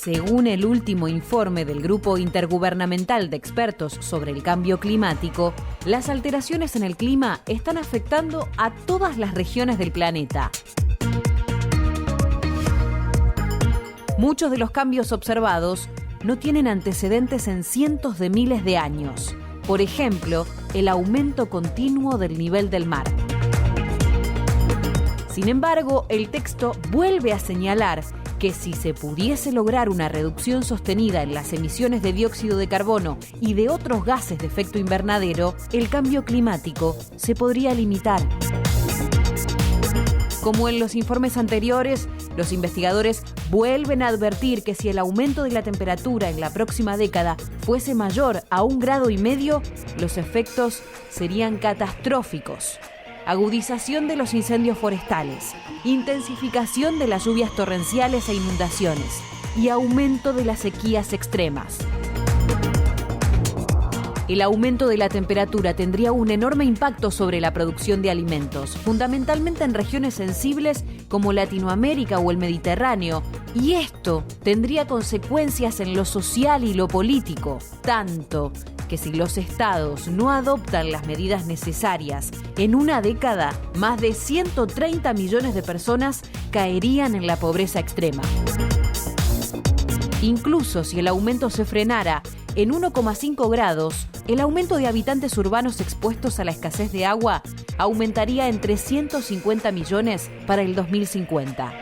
Según el último informe del Grupo Intergubernamental de Expertos sobre el Cambio Climático, las alteraciones en el clima están afectando a todas las regiones del planeta. Muchos de los cambios observados no tienen antecedentes en cientos de miles de años. Por ejemplo, el aumento continuo del nivel del mar. Sin embargo, el texto vuelve a señalar que si se pudiese lograr una reducción sostenida en las emisiones de dióxido de carbono y de otros gases de efecto invernadero, el cambio climático se podría limitar. Como en los informes anteriores, los investigadores vuelven a advertir que si el aumento de la temperatura en la próxima década fuese mayor a 1,5 grados, los efectos serían catastróficos. Agudización de los incendios forestales, intensificación de las lluvias torrenciales e inundaciones y aumento de las sequías extremas. El aumento de la temperatura tendría un enorme impacto sobre la producción de alimentos, fundamentalmente en regiones sensibles como Latinoamérica o el Mediterráneo, y esto tendría consecuencias en lo social y lo político, tanto que si los estados no adoptan las medidas necesarias, en una década, más de 130 millones de personas caerían en la pobreza extrema. Incluso si el aumento se frenara en 1,5 grados, el aumento de habitantes urbanos expuestos a la escasez de agua aumentaría en 350 millones para el 2050.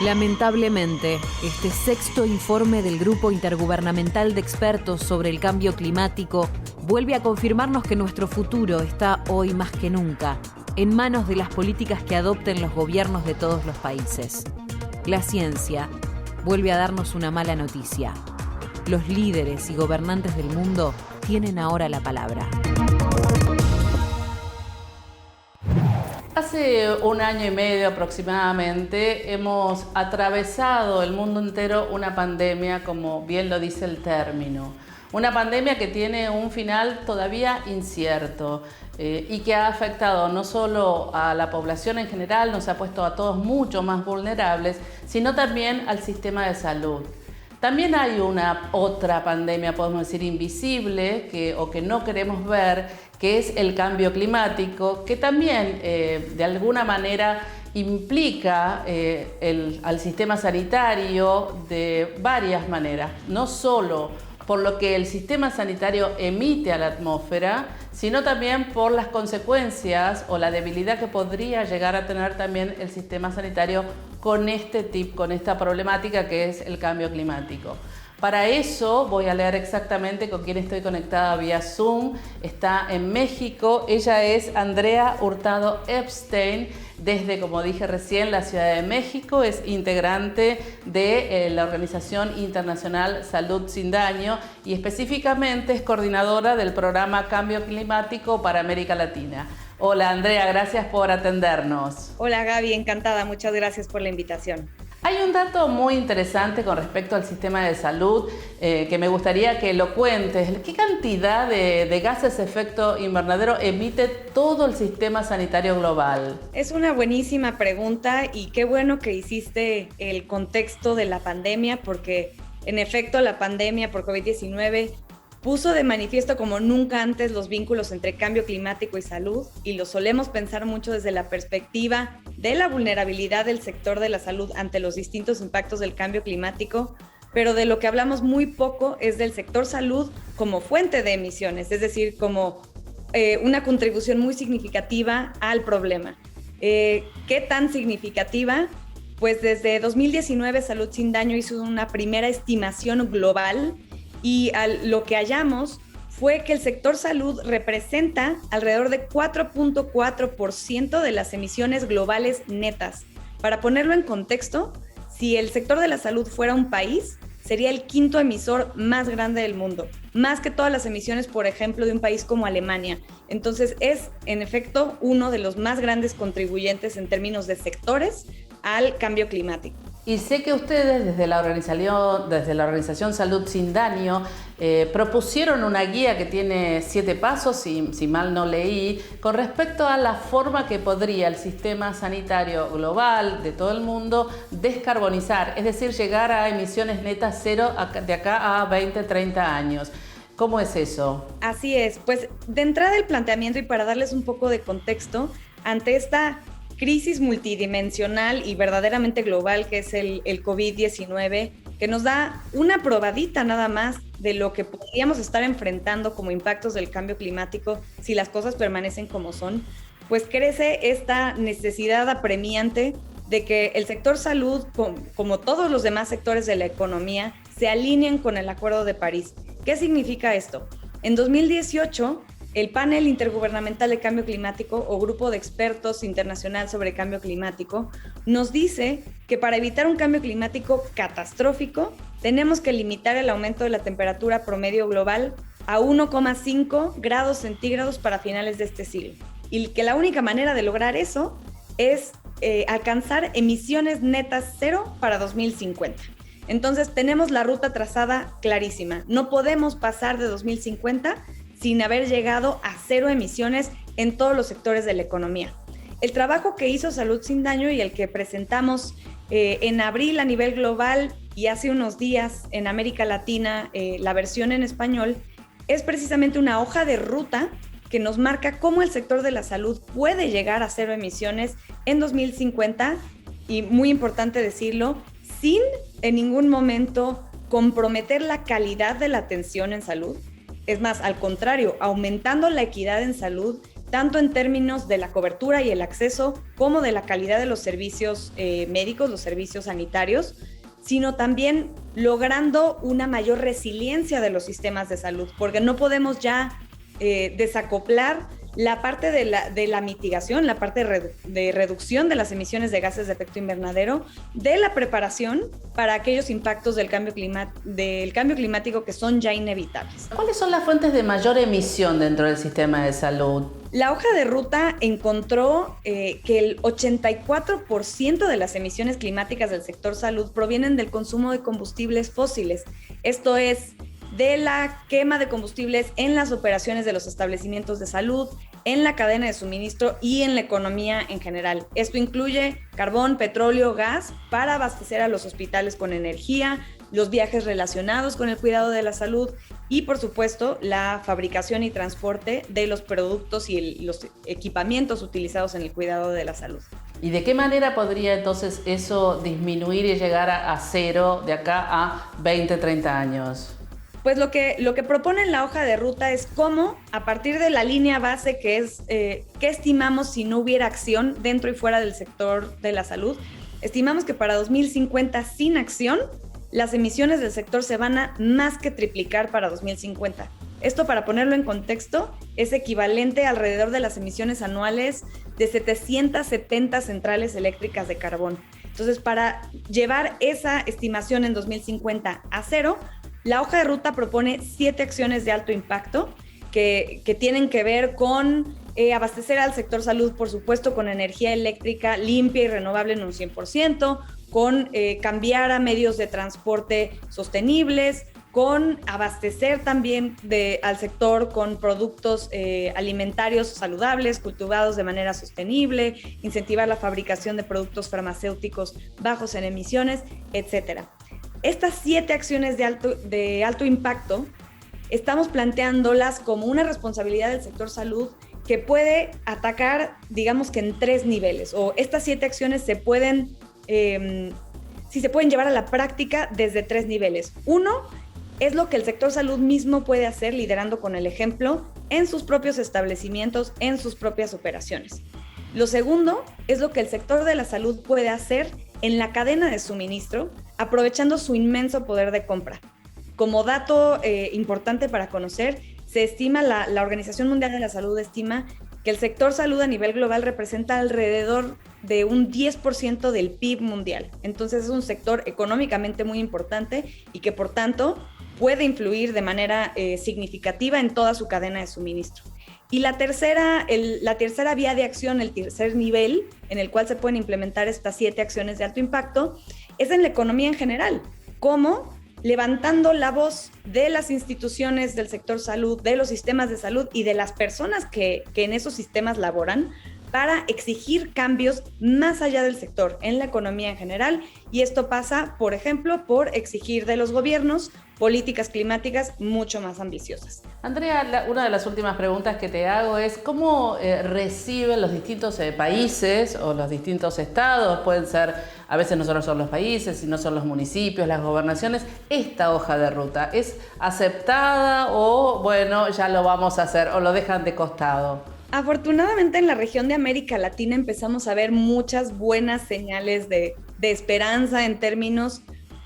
Lamentablemente, este sexto informe del Grupo Intergubernamental de Expertos sobre el Cambio Climático vuelve a confirmarnos que nuestro futuro está hoy más que nunca en manos de las políticas que adopten los gobiernos de todos los países. La ciencia vuelve a darnos una mala noticia. Los líderes y gobernantes del mundo tienen ahora la palabra. Hace 1 año y medio aproximadamente hemos atravesado el mundo entero una pandemia, como bien lo dice el término. Una pandemia que tiene un final todavía incierto y que ha afectado no solo a la población en general, nos ha puesto a todos mucho más vulnerables, sino también al sistema de salud. También hay una otra pandemia, podemos decir, invisible o que no queremos ver, que es el cambio climático, que también de alguna manera implica al sistema sanitario de varias maneras, no solo por lo que el sistema sanitario emite a la atmósfera, sino también por las consecuencias o la debilidad que podría llegar a tener también el sistema sanitario con esta problemática que es el cambio climático. Para eso voy a leer exactamente con quién estoy conectada vía Zoom. Está en México. Ella es Andrea Hurtado Epstein, desde, como dije recién, la Ciudad de México. Es integrante de la Organización Internacional Salud Sin Daño y específicamente es coordinadora del programa Cambio Climático para América Latina. Hola Andrea, gracias por atendernos. Hola Gaby, encantada. Muchas gracias por la invitación. Hay un dato muy interesante con respecto al sistema de salud que me gustaría que lo cuentes. ¿Qué cantidad de gases de efecto invernadero emite todo el sistema sanitario global? Es una buenísima pregunta y qué bueno que hiciste el contexto de la pandemia, porque en efecto la pandemia por COVID-19 puso de manifiesto como nunca antes los vínculos entre cambio climático y salud, y lo solemos pensar mucho desde la perspectiva de la vulnerabilidad del sector de la salud ante los distintos impactos del cambio climático, pero de lo que hablamos muy poco es del sector salud como fuente de emisiones, es decir, como una contribución muy significativa al problema. ¿Qué tan significativa? Pues desde 2019 Salud Sin Daño hizo una primera estimación global y lo que hallamos fue que el sector salud representa alrededor de 4.4% de las emisiones globales netas. Para ponerlo en contexto, si el sector de la salud fuera un país, sería el 5º emisor más grande del mundo, más que todas las emisiones, por ejemplo, de un país como Alemania. Entonces es, en efecto, uno de los más grandes contribuyentes en términos de sectores al cambio climático. Y sé que ustedes desde la organización Salud Sin Daño propusieron una guía que tiene 7 pasos, si mal no leí, con respecto a la forma que podría el sistema sanitario global de todo el mundo descarbonizar, es decir, llegar a emisiones netas cero de acá a 20, 30 años. ¿Cómo es eso? Así es, pues de entrada el planteamiento, y para darles un poco de contexto, ante esta crisis multidimensional y verdaderamente global que es el COVID-19, que nos da una probadita nada más de lo que podríamos estar enfrentando como impactos del cambio climático si las cosas permanecen como son, pues crece esta necesidad apremiante de que el sector salud, como todos los demás sectores de la economía, se alineen con el Acuerdo de París. ¿Qué significa esto? En 2018, el Panel Intergubernamental de Cambio Climático o Grupo de Expertos Internacional sobre Cambio Climático nos dice que para evitar un cambio climático catastrófico tenemos que limitar el aumento de la temperatura promedio global a 1,5 grados centígrados para finales de este siglo. Y que la única manera de lograr eso es alcanzar emisiones netas cero para 2050. Entonces tenemos la ruta trazada clarísima. No podemos pasar de 2050 sin haber llegado a cero emisiones en todos los sectores de la economía. El trabajo que hizo Salud Sin Daño y el que presentamos en abril a nivel global y hace unos días en América Latina, la versión en español, es precisamente una hoja de ruta que nos marca cómo el sector de la salud puede llegar a cero emisiones en 2050 y, muy importante decirlo, sin en ningún momento comprometer la calidad de la atención en salud. Es más, al contrario, aumentando la equidad en salud, tanto en términos de la cobertura y el acceso, como de la calidad de los servicios médicos, los servicios sanitarios, sino también logrando una mayor resiliencia de los sistemas de salud, porque no podemos ya desacoplar la parte de la mitigación, la parte de reducción de las emisiones de gases de efecto invernadero, de la preparación para aquellos impactos del cambio climático que son ya inevitables. ¿Cuáles son las fuentes de mayor emisión dentro del sistema de salud? La hoja de ruta encontró que el 84% de las emisiones climáticas del sector salud provienen del consumo de combustibles fósiles. Esto es, de la quema de combustibles en las operaciones de los establecimientos de salud, en la cadena de suministro y en la economía en general. Esto incluye carbón, petróleo, gas para abastecer a los hospitales con energía, los viajes relacionados con el cuidado de la salud y, por supuesto, la fabricación y transporte de los productos y los equipamientos utilizados en el cuidado de la salud. ¿Y de qué manera podría entonces eso disminuir y llegar a cero de acá a 20, 30 años? Pues lo que propone en la hoja de ruta es cómo, a partir de la línea base que es qué estimamos si no hubiera acción dentro y fuera del sector de la salud, estimamos que para 2050 sin acción, las emisiones del sector se van a más que triplicar para 2050. Esto, para ponerlo en contexto, es equivalente alrededor de las emisiones anuales de 770 centrales eléctricas de carbón. Entonces, para llevar esa estimación en 2050 a cero, la hoja de ruta propone 7 acciones de alto impacto que tienen que ver con abastecer al sector salud, por supuesto, con energía eléctrica limpia y renovable en un 100%, con cambiar a medios de transporte sostenibles, con abastecer también al sector con productos alimentarios saludables, cultivados de manera sostenible, incentivar la fabricación de productos farmacéuticos bajos en emisiones, etc. Estas 7 acciones de alto impacto estamos planteándolas como una responsabilidad del sector salud que puede atacar, digamos que en 3 niveles, o estas 7 acciones se pueden llevar a la práctica desde 3 niveles. Uno es lo que el sector salud mismo puede hacer liderando con el ejemplo en sus propios establecimientos, en sus propias operaciones. Lo segundo es lo que el sector de la salud puede hacer en la cadena de suministro, aprovechando su inmenso poder de compra. Como dato importante para conocer, se estima, la Organización Mundial de la Salud estima que el sector salud a nivel global representa alrededor de un 10% del PIB mundial. Entonces es un sector económicamente muy importante y que, por tanto, puede influir de manera significativa en toda su cadena de suministro. Y la tercera vía de acción, el tercer nivel en el cual se pueden implementar estas 7 acciones de alto impacto, es en la economía en general. ¿Cómo? Levantando la voz de las instituciones del sector salud, de los sistemas de salud y de las personas que en esos sistemas laboran, para exigir cambios más allá del sector, en la economía en general. Y esto pasa, por ejemplo, por exigir de los gobiernos políticas climáticas mucho más ambiciosas. Andrea, una de las últimas preguntas que te hago es ¿cómo reciben los distintos países o los distintos estados? Pueden ser, a veces no solo son los países, sino son los municipios, las gobernaciones. ¿Esta hoja de ruta es aceptada o, bueno, ya lo vamos a hacer o lo dejan de costado? Afortunadamente en la región de América Latina empezamos a ver muchas buenas señales de esperanza en términos,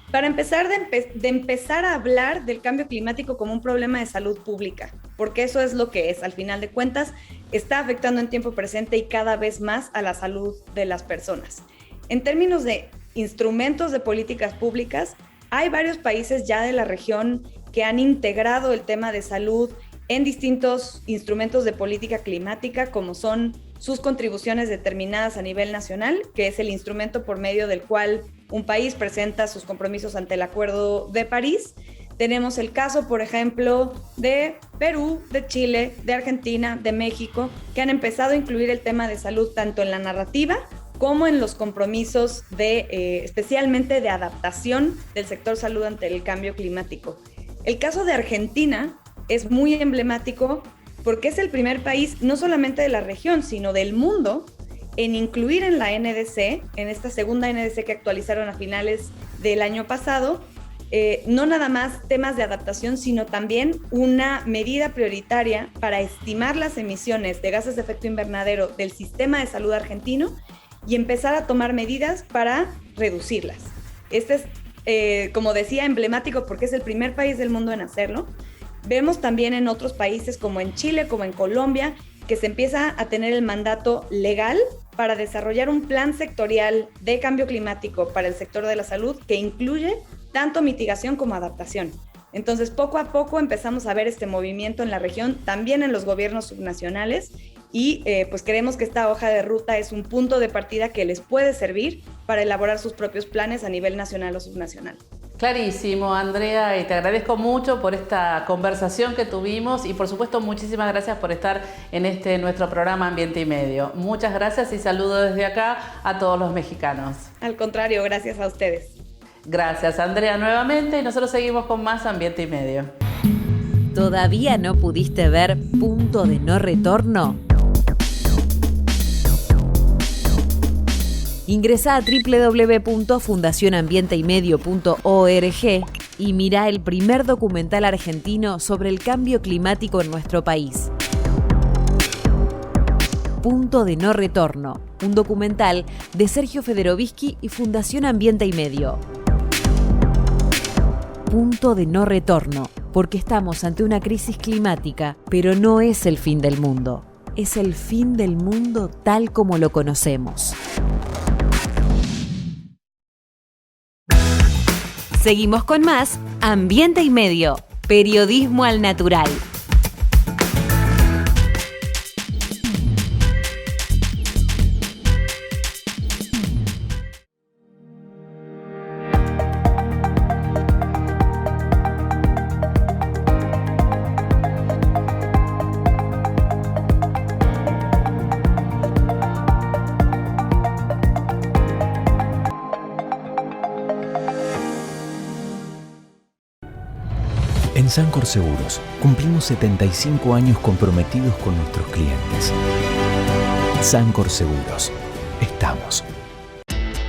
para empezar, de empezar a hablar del cambio climático como un problema de salud pública, porque eso es lo que es, al final de cuentas, está afectando en tiempo presente y cada vez más a la salud de las personas. En términos de instrumentos de políticas públicas, hay varios países ya de la región que han integrado el tema de salud en distintos instrumentos de política climática, como son sus contribuciones determinadas a nivel nacional, que es el instrumento por medio del cual un país presenta sus compromisos ante el Acuerdo de París. Tenemos el caso, por ejemplo, de Perú, de Chile, de Argentina, de México, que han empezado a incluir el tema de salud tanto en la narrativa como en los compromisos especialmente de adaptación del sector salud ante el cambio climático. El caso de Argentina es muy emblemático porque es el primer país, no solamente de la región, sino del mundo, en incluir en la NDC, en esta segunda NDC que actualizaron a finales del año pasado, no nada más temas de adaptación, sino también una medida prioritaria para estimar las emisiones de gases de efecto invernadero del sistema de salud argentino y empezar a tomar medidas para reducirlas. Este es, como decía, emblemático porque es el primer país del mundo en hacerlo. Vemos también en otros países como en Chile, como en Colombia, que se empieza a tener el mandato legal para desarrollar un plan sectorial de cambio climático para el sector de la salud que incluye tanto mitigación como adaptación. Entonces, poco a poco empezamos a ver este movimiento en la región, también en los gobiernos subnacionales, y pues creemos que esta hoja de ruta es un punto de partida que les puede servir para elaborar sus propios planes a nivel nacional o subnacional. Clarísimo, Andrea, y te agradezco mucho por esta conversación que tuvimos y por supuesto muchísimas gracias por estar en nuestro programa Ambiente y Medio. Muchas gracias y saludo desde acá a todos los mexicanos. Al contrario, gracias a ustedes. Gracias, Andrea, nuevamente, y nosotros seguimos con más Ambiente y Medio. ¿Todavía no pudiste ver Punto de No Retorno? Ingresa a www.fundacionambienteymedio.org y mira el primer documental argentino sobre el cambio climático en nuestro país. Punto de No Retorno, un documental de Sergio Federovisky y Fundación Ambiente y Medio. Punto de No Retorno, porque estamos ante una crisis climática, pero no es el fin del mundo. Es el fin del mundo tal como lo conocemos. Seguimos con más Ambiente y Medio, periodismo al natural. En Sancor Seguros cumplimos 75 años comprometidos con nuestros clientes. Sancor Seguros. Estamos.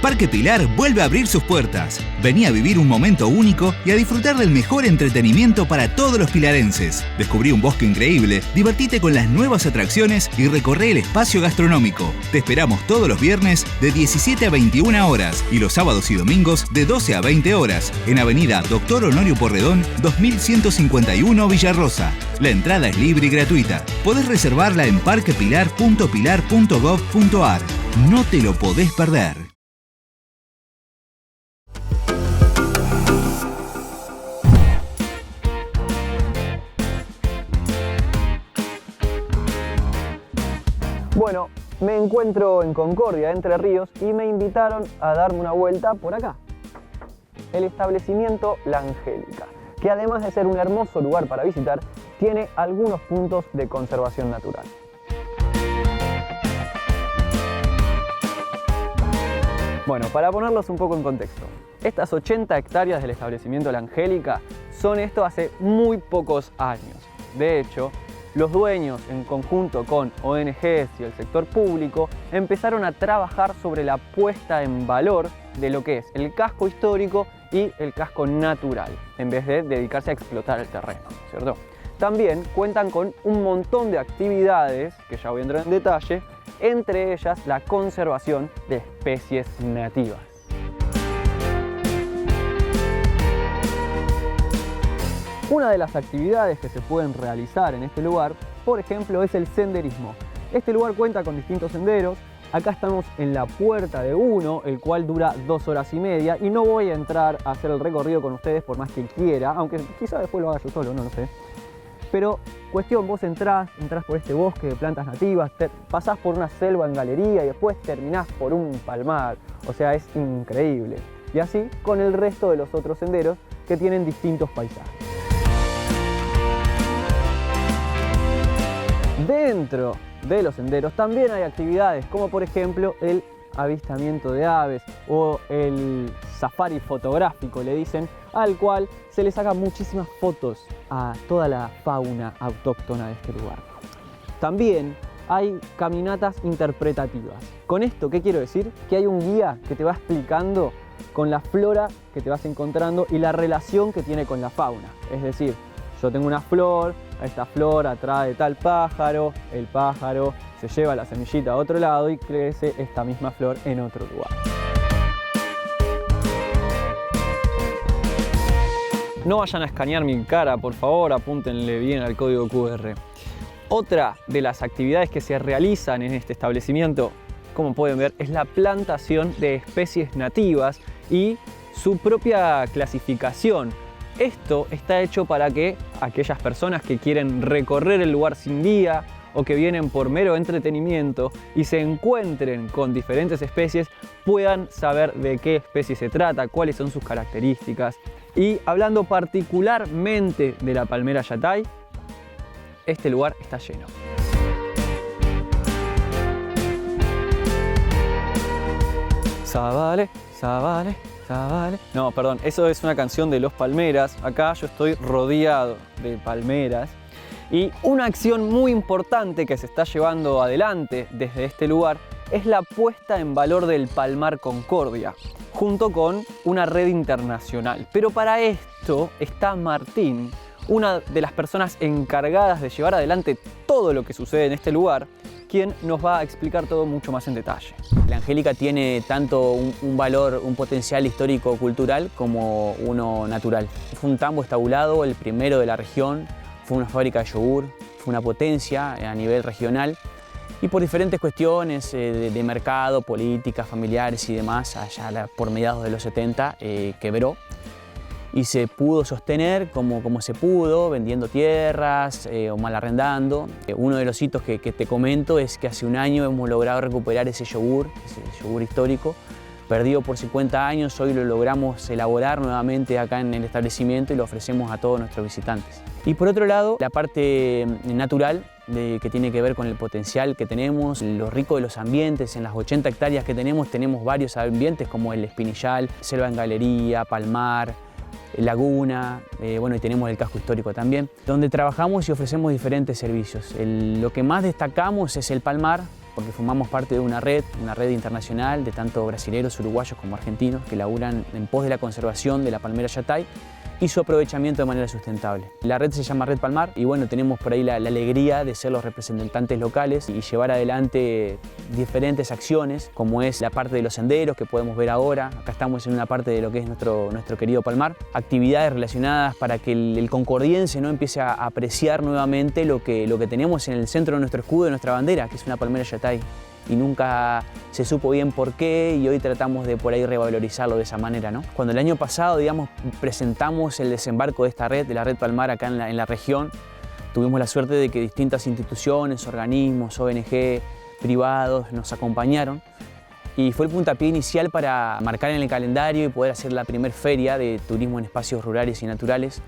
Parque Pilar vuelve a abrir sus puertas. Vení a vivir un momento único y a disfrutar del mejor entretenimiento para todos los pilarenses. Descubrí un bosque increíble, divertite con las nuevas atracciones y recorre el espacio gastronómico. Te esperamos todos los viernes de 17 a 21 horas y los sábados y domingos de 12 a 20 horas en Avenida Dr. Honorio Porredón, 2151 Villarrosa. La entrada es libre y gratuita. Podés reservarla en parquepilar.pilar.gov.ar. No te lo podés perder. Bueno, me encuentro en Concordia, Entre Ríos, y me invitaron a darme una vuelta por acá. el establecimiento La Angélica, que además de ser un hermoso lugar para visitar, tiene algunos puntos de conservación natural. Bueno, para ponerlos un poco en contexto, estas 80 hectáreas del establecimiento La Angélica son esto hace muy pocos años. De hecho, los dueños, en conjunto con ONGs y el sector público, empezaron a trabajar sobre la puesta en valor de lo que es el casco histórico y el casco natural, en vez de dedicarse a explotar el terreno, ¿cierto? También cuentan con un montón de actividades, que ya voy a entrar en detalle, entre ellas la conservación de especies nativas. Una de las actividades que se pueden realizar en este lugar, por ejemplo, es el senderismo. Este lugar cuenta con distintos senderos. Acá estamos en la puerta de uno, el cual dura 2 horas y media, y no voy a entrar a hacer el recorrido con ustedes por más que quiera, aunque quizá después lo haga yo solo, no lo sé. Pero cuestión, vos entrás por este bosque de plantas nativas, pasás por una selva en galería y después terminás por un palmar. O sea, es increíble. Y así con el resto de los otros senderos que tienen distintos paisajes. Dentro de los senderos también hay actividades como por ejemplo el avistamiento de aves o el safari fotográfico, le dicen, al cual se le sacan muchísimas fotos a toda la fauna autóctona de este lugar. También hay caminatas interpretativas. Con esto, ¿qué quiero decir? Que hay un guía que te va explicando con la flora que te vas encontrando y la relación que tiene con la fauna. Es decir, yo tengo una flor, esta flor atrae tal pájaro, el pájaro se lleva la semillita a otro lado y crece esta misma flor en otro lugar. No vayan a escanear mi cara, por favor, apúntenle bien al código QR. Otra de las actividades que se realizan en este establecimiento, como pueden ver, es la plantación de especies nativas y su propia clasificación. Esto está hecho para que aquellas personas que quieren recorrer el lugar sin guía o que vienen por mero entretenimiento y se encuentren con diferentes especies, puedan saber de qué especie se trata, cuáles son sus características. Y hablando particularmente de la palmera yatay, este lugar está lleno. Zabale, zabale. No, perdón, eso es una canción de Los Palmeras. Acá yo estoy rodeado de palmeras. Y una acción muy importante que se está llevando adelante desde este lugar es la puesta en valor del Palmar Concordia, junto con una red internacional. Pero para esto está Martín, una de las personas encargadas de llevar adelante todo lo que sucede en este lugar, quien nos va a explicar todo mucho más en detalle. La Angélica tiene tanto un valor, un potencial histórico-cultural como uno natural. Fue un tambo estabulado, el primero de la región, fue una fábrica de yogur, fue una potencia a nivel regional y por diferentes cuestiones de mercado, políticas, familiares y demás, allá por mediados de los 70 quebró. Y se pudo sostener como se pudo, vendiendo tierras o mal arrendando. Uno de los hitos que te comento es que hace un año hemos logrado recuperar ese yogur histórico, perdido por 50 años. Hoy lo logramos elaborar nuevamente acá en el establecimiento y lo ofrecemos a todos nuestros visitantes. Y por otro lado, la parte natural que tiene que ver con el potencial que tenemos, lo rico de los ambientes. En las 80 hectáreas que tenemos varios ambientes como el Espinillal, selva en galería, palmar, laguna, bueno, y tenemos el casco histórico también, donde trabajamos y ofrecemos diferentes servicios. Lo que más destacamos es el palmar, porque formamos parte de una red internacional de tanto brasileños, uruguayos como argentinos que laburan en pos de la conservación de la palmera yatay y su aprovechamiento de manera sustentable. La red se llama Red Palmar y bueno, tenemos por ahí la alegría de ser los representantes locales y llevar adelante diferentes acciones, como es la parte de los senderos que podemos ver ahora. Acá estamos en una parte de lo que es nuestro querido Palmar. Actividades relacionadas para que el concordiense no empiece a apreciar nuevamente lo que tenemos en el centro de nuestro escudo, de nuestra bandera, que es una palmera yatay. Y nunca se supo bien por qué y hoy tratamos de por ahí revalorizarlo de esa manera, ¿no? Cuando el año pasado, digamos, presentamos el desembarco de esta red, de la Red Palmar acá en la región, tuvimos la suerte de que distintas instituciones, organismos, ONG, privados nos acompañaron y fue el puntapié inicial para marcar en el calendario y poder hacer la primera feria de turismo en espacios rurales y naturales,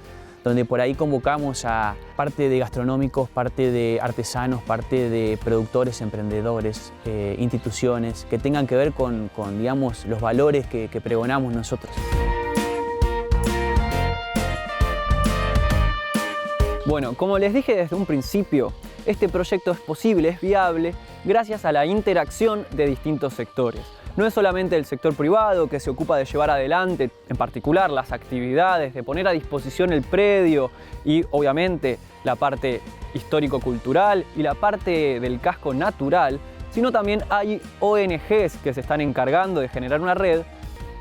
donde por ahí convocamos a parte de gastronómicos, parte de artesanos, parte de productores, emprendedores, instituciones que tengan que ver con digamos, los valores que pregonamos nosotros. Bueno, como les dije desde un principio, este proyecto es posible, es viable, gracias a la interacción de distintos sectores. No es solamente el sector privado que se ocupa de llevar adelante, en particular las actividades, de poner a disposición el predio y obviamente la parte histórico-cultural y la parte del casco natural, sino también hay ONGs que se están encargando de generar una red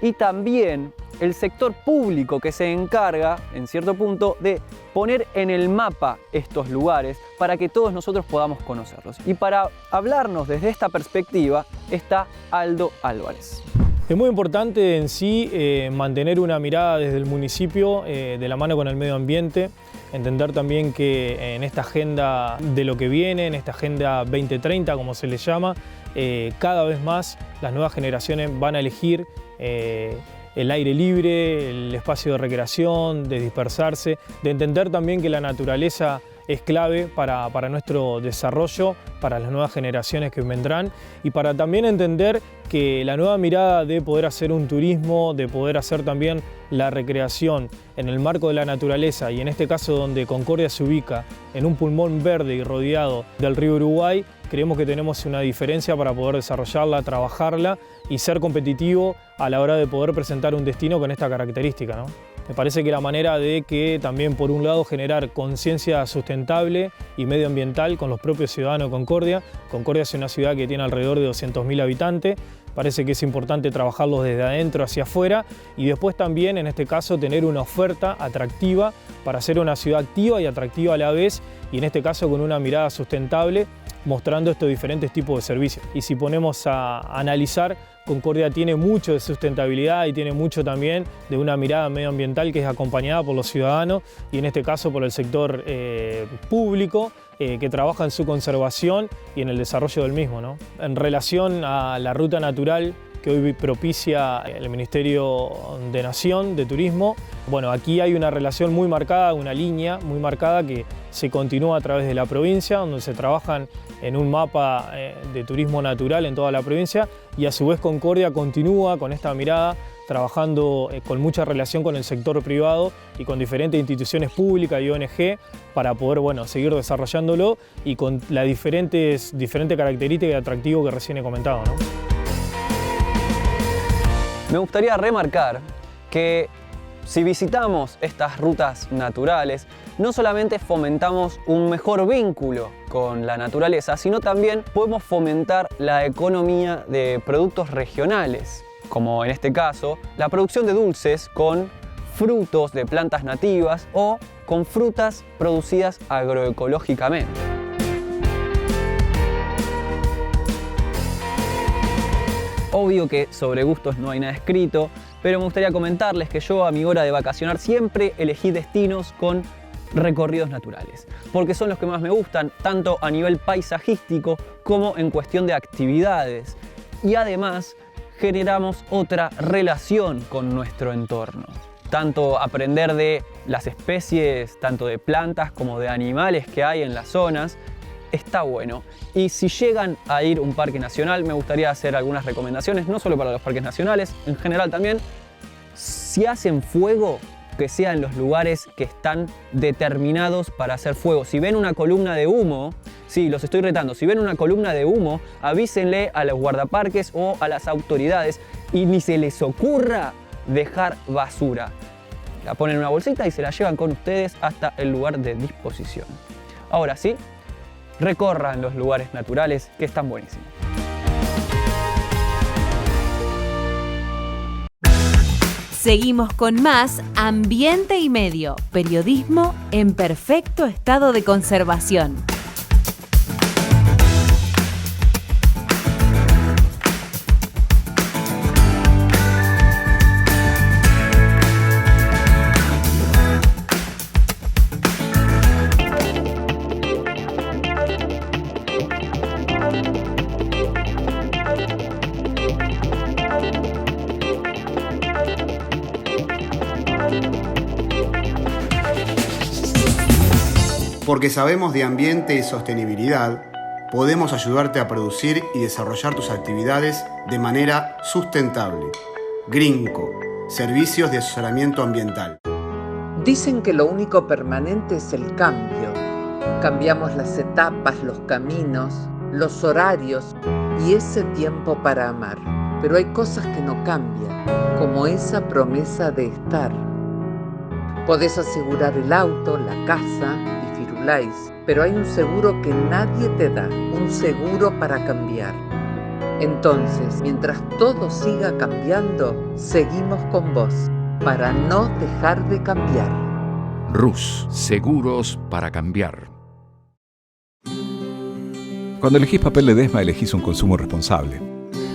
y también el sector público que se encarga, en cierto punto, de poner en el mapa estos lugares para que todos nosotros podamos conocerlos. Y para hablarnos desde esta perspectiva está Aldo Álvarez. Es muy importante en sí mantener una mirada desde el municipio de la mano con el medio ambiente, entender también que en esta agenda de lo que viene, en esta agenda 2030 como se le llama, cada vez más las nuevas generaciones van a elegir el aire libre, el espacio de recreación, de dispersarse, de entender también que la naturaleza es clave para nuestro desarrollo, para las nuevas generaciones que vendrán y para también entender que la nueva mirada de poder hacer un turismo, de poder hacer también la recreación en el marco de la naturaleza y en este caso donde Concordia se ubica en un pulmón verde y rodeado del río Uruguay, creemos que tenemos una diferencia para poder desarrollarla, trabajarla y ser competitivo a la hora de poder presentar un destino con esta característica, ¿no? Me parece que la manera de que también por un lado generar conciencia sustentable y medioambiental con los propios ciudadanos de Concordia. Concordia es una ciudad que tiene alrededor de 200.000 habitantes, parece que es importante trabajarlos desde adentro hacia afuera y después también en este caso tener una oferta atractiva para ser una ciudad activa y atractiva a la vez y en este caso con una mirada sustentable mostrando estos diferentes tipos de servicios. Y si ponemos a analizar, Concordia tiene mucho de sustentabilidad y tiene mucho también de una mirada medioambiental que es acompañada por los ciudadanos y en este caso por el sector público que trabaja en su conservación y en el desarrollo del mismo, ¿no? En relación a la ruta natural que hoy propicia el Ministerio de Nación de Turismo, bueno, aquí hay una relación muy marcada, una línea muy marcada que se continúa a través de la provincia, donde se trabajan en un mapa de turismo natural en toda la provincia y a su vez Concordia continúa con esta mirada trabajando con mucha relación con el sector privado y con diferentes instituciones públicas y ONG para poder, bueno, seguir desarrollándolo y con las diferentes características y atractivos que recién he comentado, ¿no? Me gustaría remarcar que si visitamos estas rutas naturales, no solamente fomentamos un mejor vínculo con la naturaleza, sino también podemos fomentar la economía de productos regionales, como en este caso la producción de dulces con frutos de plantas nativas o con frutas producidas agroecológicamente. Obvio que sobre gustos no hay nada escrito, pero me gustaría comentarles que yo a mi hora de vacacionar siempre elegí destinos con recorridos naturales, porque son los que más me gustan, tanto a nivel paisajístico como en cuestión de actividades. Y además generamos otra relación con nuestro entorno. Tanto aprender de las especies, tanto de plantas como de animales que hay en las zonas, está bueno. Y si llegan a ir a un parque nacional, me gustaría hacer algunas recomendaciones, no solo para los parques nacionales, en general también. Si hacen fuego, que sea en los lugares que están determinados para hacer fuego. Si ven una columna de humo, sí, los estoy retando, si ven una columna de humo, avísenle a los guardaparques o a las autoridades y ni se les ocurra dejar basura. La ponen en una bolsita y se la llevan con ustedes hasta el lugar de disposición. Ahora sí, recorran los lugares naturales que están buenísimos. Seguimos con más Ambiente y Medio, periodismo en perfecto estado de conservación. Porque sabemos de ambiente y sostenibilidad, podemos ayudarte a producir y desarrollar tus actividades de manera sustentable. Greenco, servicios de asesoramiento ambiental. Dicen que lo único permanente es el cambio. Cambiamos las etapas, los caminos, los horarios y ese tiempo para amar. Pero hay cosas que no cambian, como esa promesa de estar. Podés asegurar el auto, la casa y Firulais, pero hay un seguro que nadie te da, un seguro para cambiar. Entonces, mientras todo siga cambiando, seguimos con vos, para no dejar de cambiar. Rus, seguros para cambiar. Cuando elegís papel Ledesma, elegís un consumo responsable.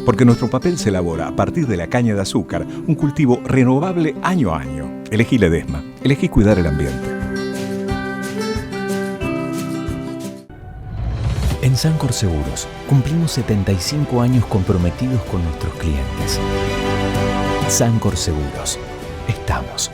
Porque nuestro papel se elabora a partir de la caña de azúcar, un cultivo renovable año a año. Elegí Ledesma, elegí cuidar el ambiente. En Sancor Seguros cumplimos 75 años comprometidos con nuestros clientes. Sancor Seguros, estamos.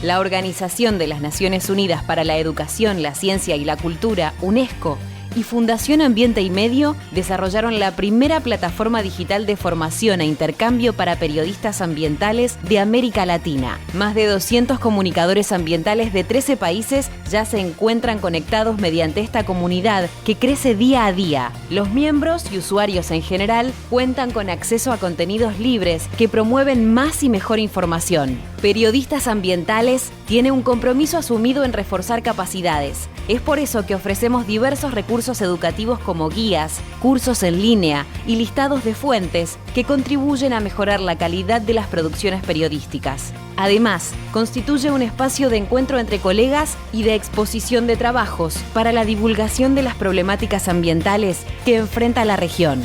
La Organización de las Naciones Unidas para la Educación, la Ciencia y la Cultura, UNESCO, y Fundación Ambiente y Medio desarrollaron la primera plataforma digital de formación e intercambio para periodistas ambientales de América Latina. Más de 200 comunicadores ambientales de 13 países ya se encuentran conectados mediante esta comunidad que crece día a día. Los miembros y usuarios en general cuentan con acceso a contenidos libres que promueven más y mejor información. Periodistas Ambientales tiene un compromiso asumido en reforzar capacidades. Es por eso que ofrecemos diversos recursos educativos como guías, cursos en línea y listados de fuentes que contribuyen a mejorar la calidad de las producciones periodísticas. Además, constituye un espacio de encuentro entre colegas y de exposición de trabajos para la divulgación de las problemáticas ambientales que enfrenta la región.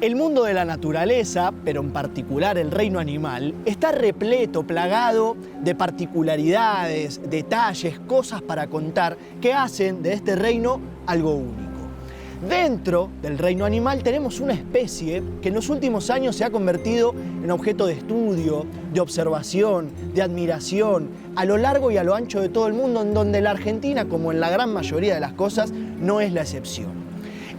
El mundo de la naturaleza, pero en particular el reino animal, está repleto, plagado de particularidades, detalles, cosas para contar que hacen de este reino algo único. Dentro del reino animal tenemos una especie que en los últimos años se ha convertido en objeto de estudio, de observación, de admiración, a lo largo y a lo ancho de todo el mundo, en donde la Argentina, como en la gran mayoría de las cosas, no es la excepción.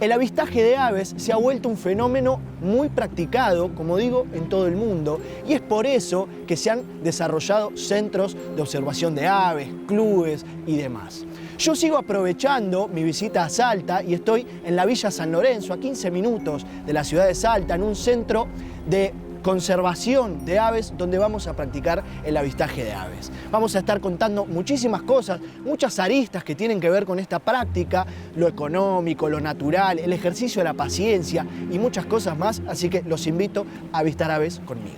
El avistaje de aves se ha vuelto un fenómeno muy practicado, como digo, en todo el mundo, y es por eso que se han desarrollado centros de observación de aves, clubes y demás. Yo sigo aprovechando mi visita a Salta y estoy en la Villa San Lorenzo, a 15 minutos de la ciudad de Salta, en un centro de conservación de aves donde vamos a practicar el avistaje de aves. Vamos a estar contando muchísimas cosas, muchas aristas que tienen que ver con esta práctica, lo económico, lo natural, el ejercicio de la paciencia y muchas cosas más, así que los invito a avistar aves conmigo.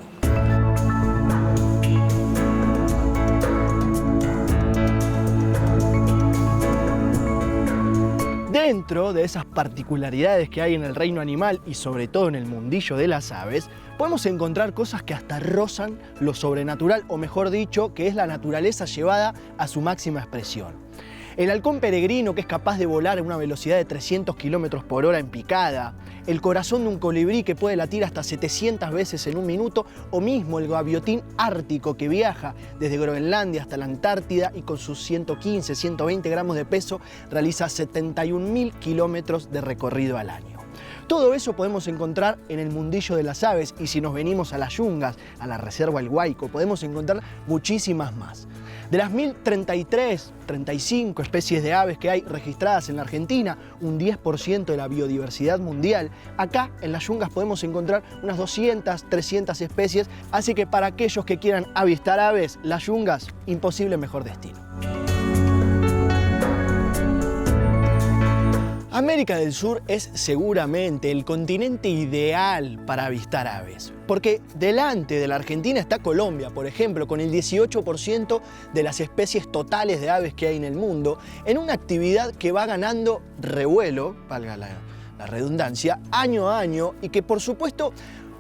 Dentro de esas particularidades que hay en el reino animal y sobre todo en el mundillo de las aves, podemos encontrar cosas que hasta rozan lo sobrenatural, o mejor dicho, que es la naturaleza llevada a su máxima expresión. El halcón peregrino, que es capaz de volar a una velocidad de 300 km por hora en picada, el corazón de un colibrí que puede latir hasta 700 veces en un minuto, o mismo el gaviotín ártico que viaja desde Groenlandia hasta la Antártida y con sus 115, 120 gramos de peso realiza 71.000 kilómetros de recorrido al año. Todo eso podemos encontrar en el mundillo de las aves, y si nos venimos a las yungas, a la reserva El Guaico, podemos encontrar muchísimas más. De las 1.035 especies de aves que hay registradas en la Argentina, un 10% de la biodiversidad mundial, acá en las yungas podemos encontrar unas 200, 300 especies, así que para aquellos que quieran avistar aves, las yungas, imposible mejor destino. América del Sur es seguramente el continente ideal para avistar aves, porque delante de la Argentina está Colombia, por ejemplo, con el 18% de las especies totales de aves que hay en el mundo, en una actividad que va ganando revuelo, valga la redundancia, año a año, y que por supuesto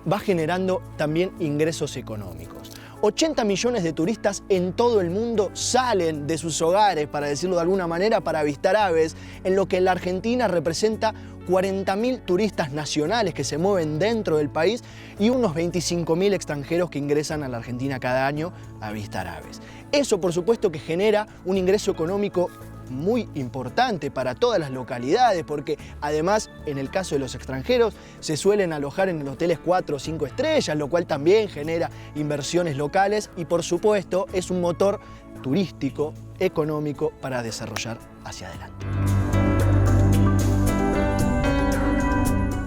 va generando también ingresos económicos. 80 millones de turistas en todo el mundo salen de sus hogares, para decirlo de alguna manera, para avistar aves, en lo que en la Argentina representa 40.000 turistas nacionales que se mueven dentro del país y unos 25.000 extranjeros que ingresan a la Argentina cada año a avistar aves. Eso, por supuesto, que genera un ingreso económico muy importante para todas las localidades, porque además, en el caso de los extranjeros, se suelen alojar en hoteles 4 o 5 estrellas, lo cual también genera inversiones locales y, por supuesto, es un motor turístico, económico para desarrollar hacia adelante.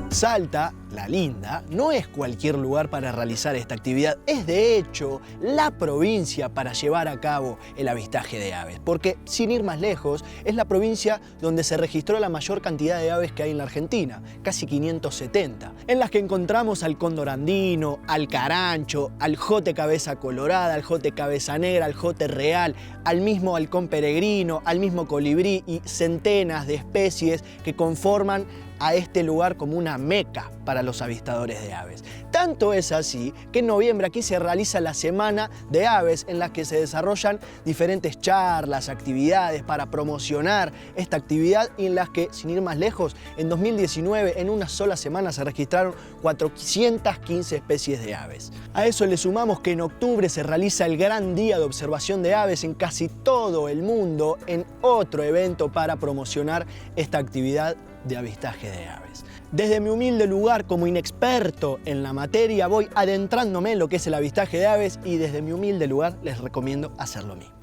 Salta, la linda, no es cualquier lugar para realizar esta actividad, es de hecho la provincia para llevar a cabo el avistaje de aves, porque sin ir más lejos, es la provincia donde se registró la mayor cantidad de aves que hay en la Argentina, casi 570, en las que encontramos al cóndor andino, al carancho, al jote cabeza colorada, al jote cabeza negra, al jote real, al mismo halcón peregrino, al mismo colibrí y centenas de especies que conforman a este lugar como una meca para los avistadores de aves. Tanto es así que en noviembre aquí se realiza la Semana de Aves, en la que se desarrollan diferentes charlas, actividades para promocionar esta actividad y en las que, sin ir más lejos, en 2019 en una sola semana se registraron 415 especies de aves. A eso le sumamos que en octubre se realiza el Gran Día de Observación de Aves en casi todo el mundo, en otro evento para promocionar esta actividad de avistaje de aves. Desde mi humilde lugar como inexperto en la materia voy adentrándome en lo que es el avistaje de aves y desde mi humilde lugar les recomiendo hacer lo mismo.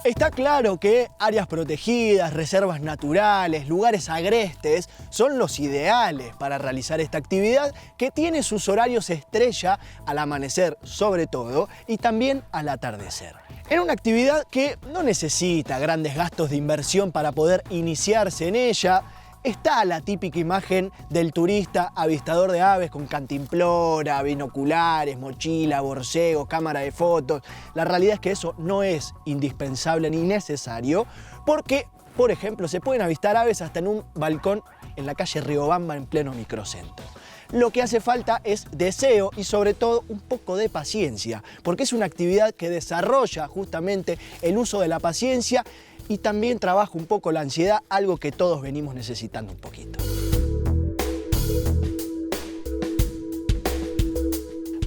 Está claro que áreas protegidas, reservas naturales, lugares agrestes son los ideales para realizar esta actividad que tiene sus horarios estrella al amanecer sobre todo y también al atardecer. Era una actividad que no necesita grandes gastos de inversión para poder iniciarse en ella. Está la típica imagen del turista avistador de aves con cantimplora, binoculares, mochila, borcego, cámara de fotos. La realidad es que eso no es indispensable ni necesario porque, por ejemplo, se pueden avistar aves hasta en un balcón en la calle Riobamba en pleno microcentro. Lo que hace falta es deseo y sobre todo un poco de paciencia, porque es una actividad que desarrolla justamente el uso de la paciencia y también trabaja un poco la ansiedad, algo que todos venimos necesitando un poquito.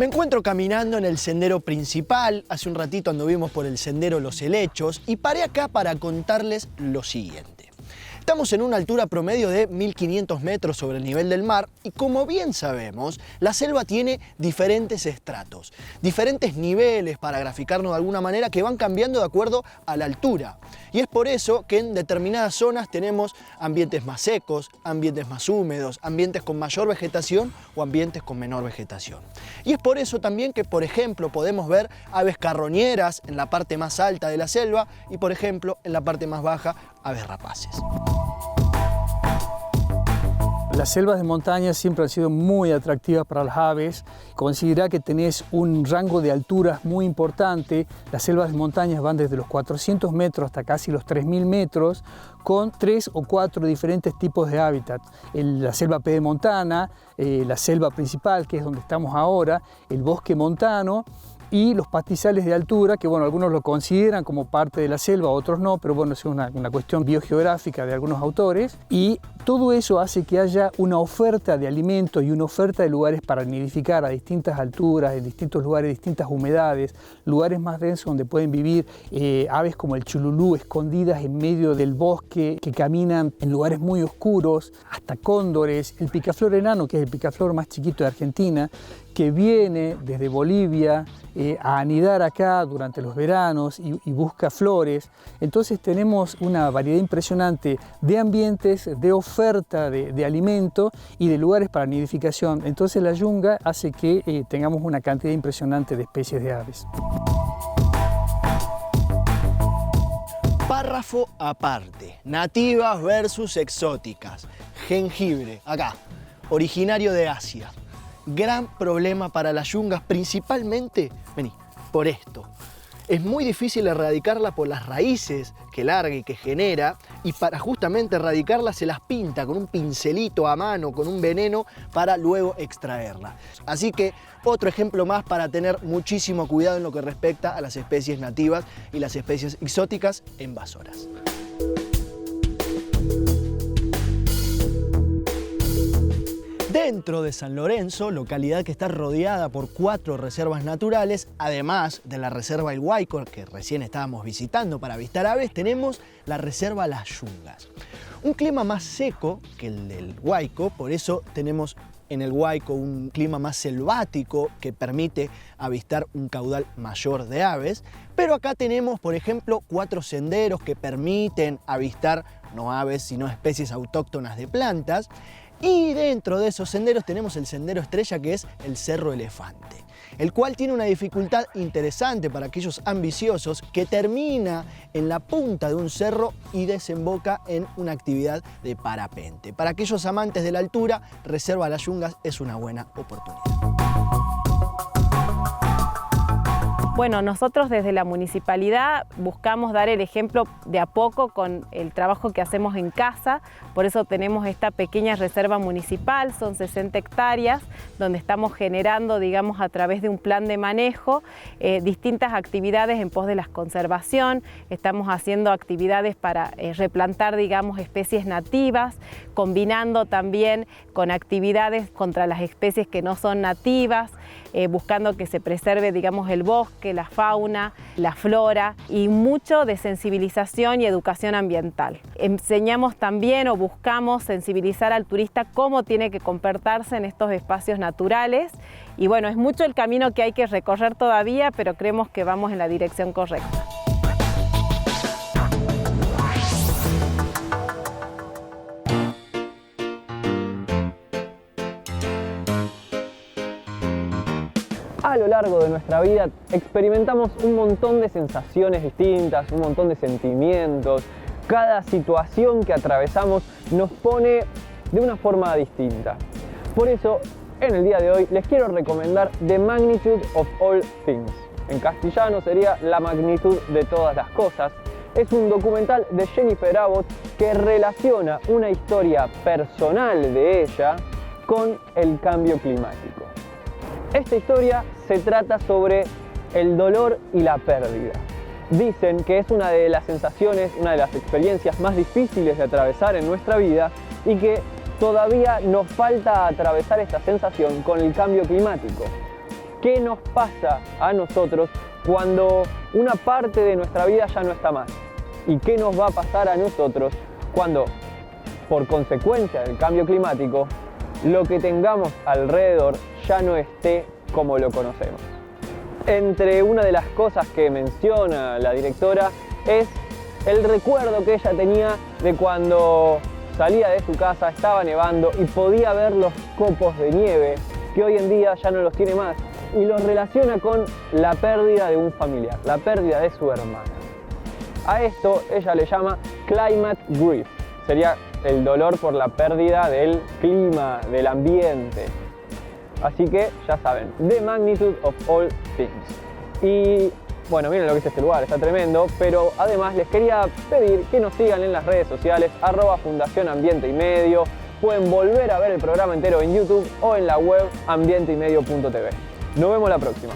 Me encuentro caminando en el sendero principal, hace un ratito anduvimos por el sendero Los Helechos y paré acá para contarles lo siguiente. Estamos en una altura promedio de 1500 metros sobre el nivel del mar y como bien sabemos, la selva tiene diferentes estratos, diferentes niveles para graficarnos de alguna manera que van cambiando de acuerdo a la altura. Y es por eso que en determinadas zonas tenemos ambientes más secos, ambientes más húmedos, ambientes con mayor vegetación o ambientes con menor vegetación. Y es por eso también que, por ejemplo, podemos ver aves carroñeras en la parte más alta de la selva y, por ejemplo, en la parte más baja, aves rapaces. Las selvas de montaña siempre han sido muy atractivas para las aves. Considera que tenés un rango de alturas muy importante. Las selvas de montaña van desde los 400 metros hasta casi los 3000 metros, con 3 o 4 diferentes tipos de hábitats. La selva pedemontana, la selva principal, que es donde estamos ahora, el bosque montano, y los pastizales de altura, que bueno, algunos lo consideran como parte de la selva, otros no, pero bueno, es una cuestión biogeográfica de algunos autores, y todo eso hace que haya una oferta de alimentos y una oferta de lugares para nidificar a distintas alturas, en distintos lugares, distintas humedades, lugares más densos donde pueden vivir aves como el chululú escondidas en medio del bosque, que caminan en lugares muy oscuros, hasta cóndores, el picaflor enano, que es el picaflor más chiquito de Argentina, que viene desde Bolivia a anidar acá durante los veranos y busca flores. Entonces tenemos una variedad impresionante de ambientes, de oferta de alimento y de lugares para nidificación. Entonces la yunga hace que tengamos una cantidad impresionante de especies de aves. Párrafo aparte, nativas versus exóticas. Jengibre, acá, originario de Asia. Gran problema para las yungas, principalmente, por esto. Es muy difícil erradicarla por las raíces que larga y que genera, y para justamente erradicarla se las pinta con un pincelito a mano, con un veneno, para luego extraerla. Así que otro ejemplo más para tener muchísimo cuidado en lo que respecta a las especies nativas y las especies exóticas invasoras. Dentro de San Lorenzo, localidad que está rodeada por 4 reservas naturales, además de la reserva El Huayco, que recién estábamos visitando para avistar aves, tenemos la reserva Las Yungas. Un clima más seco que el del Huayco, por eso tenemos en el Huayco un clima más selvático que permite avistar un caudal mayor de aves, pero acá tenemos, por ejemplo, 4 senderos que permiten avistar no aves, sino especies autóctonas de plantas. Y dentro de esos senderos tenemos el sendero estrella, que es el Cerro Elefante, el cual tiene una dificultad interesante para aquellos ambiciosos, que termina en la punta de un cerro y desemboca en una actividad de parapente. Para aquellos amantes de la altura, Reserva Las Yungas es una buena oportunidad. Bueno, nosotros desde la municipalidad buscamos dar el ejemplo de a poco con el trabajo que hacemos en casa, por eso tenemos esta pequeña reserva municipal, son 60 hectáreas, donde estamos generando, digamos, a través de un plan de manejo, distintas actividades en pos de la conservación. Estamos haciendo actividades para replantar, digamos, especies nativas, combinando también con actividades contra las especies que no son nativas, buscando que se preserve, digamos, el bosque, la fauna, la flora, y mucho de sensibilización y educación ambiental. Enseñamos también o buscamos sensibilizar al turista cómo tiene que comportarse en estos espacios naturales, y bueno, es mucho el camino que hay que recorrer todavía, pero creemos que vamos en la dirección correcta. A lo largo de nuestra vida experimentamos un montón de sensaciones distintas, un montón de sentimientos. Cada situación que atravesamos nos pone de una forma distinta. Por eso, en el día de hoy les quiero recomendar The Magnitude of All Things. En castellano sería La magnitud de todas las cosas. Es un documental de Jennifer Abbott que relaciona una historia personal de ella con el cambio climático. Esta historia se trata sobre el dolor y la pérdida. Dicen que es una de las sensaciones, una de las experiencias más difíciles de atravesar en nuestra vida y que todavía nos falta atravesar esta sensación con el cambio climático. ¿Qué nos pasa a nosotros cuando una parte de nuestra vida ya no está más? ¿Y qué nos va a pasar a nosotros cuando, por consecuencia del cambio climático, lo que tengamos alrededor ya no esté como lo conocemos? Entre una de las cosas que menciona la directora es el recuerdo que ella tenía de cuando salía de su casa, estaba nevando y podía ver los copos de nieve, que hoy en día ya no los tiene más, y los relaciona con la pérdida de un familiar, la pérdida de su hermana. A esto ella le llama climate grief, sería el dolor por la pérdida del clima, del ambiente. Así que ya saben, The Magnitude of All Things. Y bueno, miren lo que es este lugar, está tremendo, pero además les quería pedir que nos sigan en las redes sociales, @Fundación Ambiente y Medio. Pueden volver a ver el programa entero en YouTube o en la web ambienteymedio.tv. Nos vemos la próxima.